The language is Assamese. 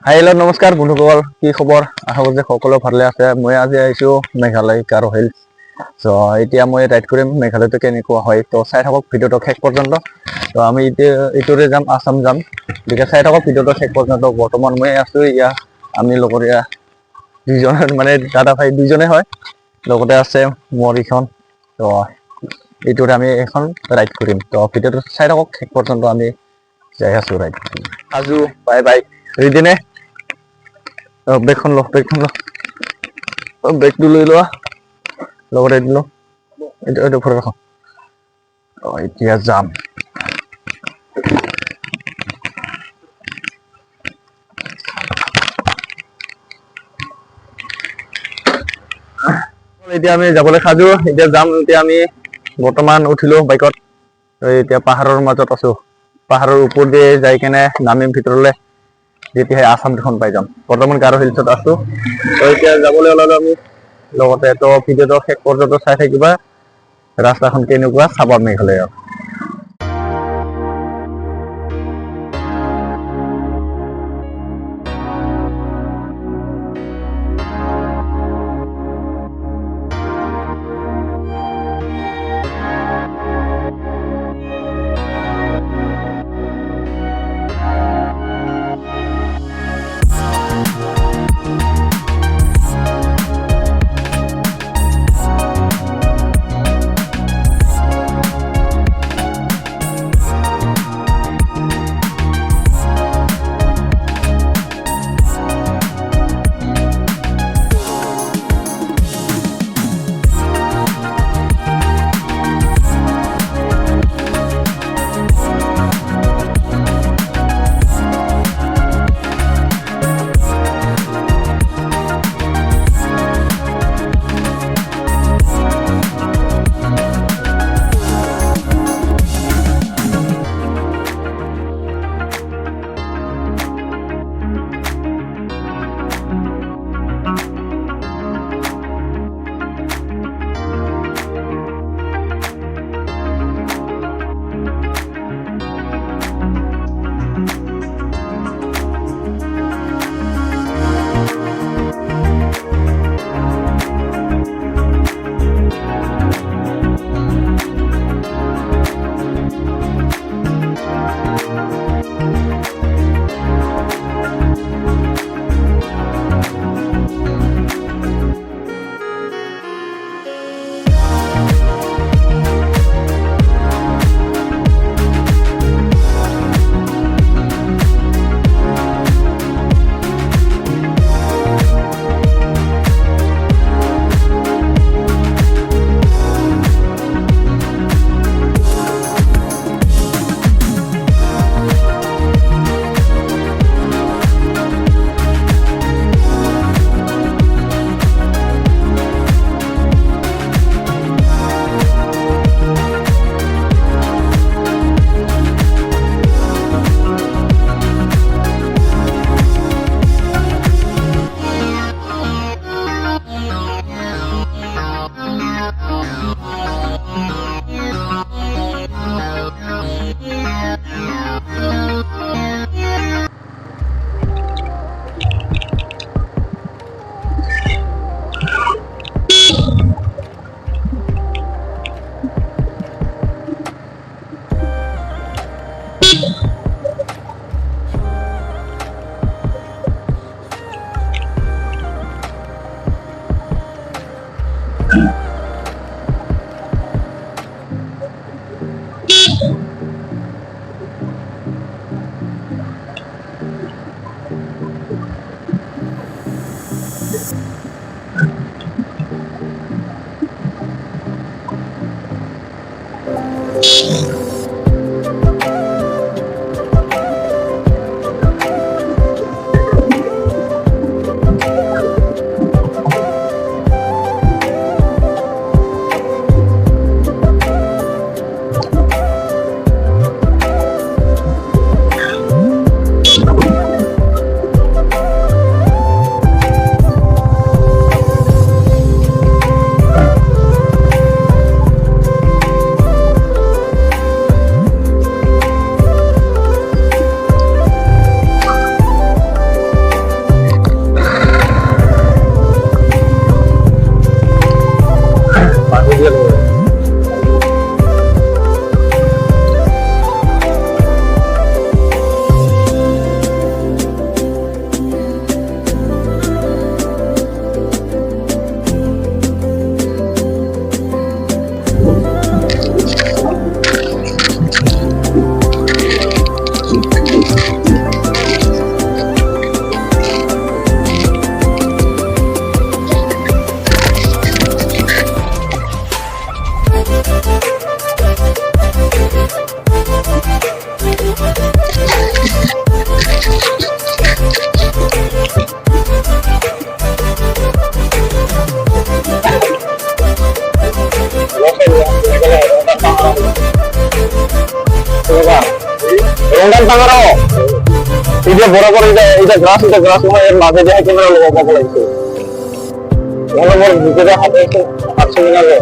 হেল্ল' নমস্কাৰ বন্ধুসকল, কি খবৰ? আশা কৰোঁ যে সকলো ভালে আছে। মই আজি আহিছোঁ মেঘালয় গাৰো হিলছ। চ' এতিয়া মই ৰাইড কৰিম মেঘালয়টো কেনেকুৱা হয়, তো চাই থাকক ভিডিঅ'টো শেষ পৰ্যন্ত। তো আমি এতিয়া এইটোৰে যাম, আছাম যাম, গতিকে চাই থাকক ভিডিঅ'টো শেষ পৰ্যন্ত। বৰ্তমান মই আছোঁ আমি লগৰীয়া দুইজন, মানে দাদা ভাই দুইজনে হয়, লগতে আছে মোৰ ইখন। তো এইটোৰে আমি এখন ৰাইড কৰিম, তো ভিডিঅ'টো চাই থাকক শেষ পৰ্যন্ত। আমি যাই আছোঁ ৰাইড। আজু বাই বাই, ৰেডি নে? বেগখন ল, বেগটো লৈ লোৱা, লগতে দিলোঁ এইটো ঘৰত ৰাখক। এতিয়া যাম। এতিয়া আমি যাবলৈ সাজু, এতিয়া যাম। এতিয়া আমি বৰ্তমান উঠিলো বাইকত, এতিয়া পাহাৰৰ মাজত আছো। পাহাৰৰ ওপৰত দিয়ে যাই কেনে নামিম ভিতৰলৈ, তেতিয়াহে আছাম দুখন পাই যাম। বৰ্তমান গাৰো হিলছত আছো, তো এতিয়া যাবলৈ ওলালো আমি। লগতে তো ভিডিঅ'টো শেষ পৰ্যন্ত চাই থাকিবা, ৰাস্তাখন কেনেকুৱা চাবা মেঘালয়ৰ। রোডান টাঙানো এই যে বরাবর এটা গ্রাস নয় এর মাঝে দিয়ে ক্যামেরা লোক লাগছে বরাবর ভিতরে হাতে আছে 8 মিনিট আগে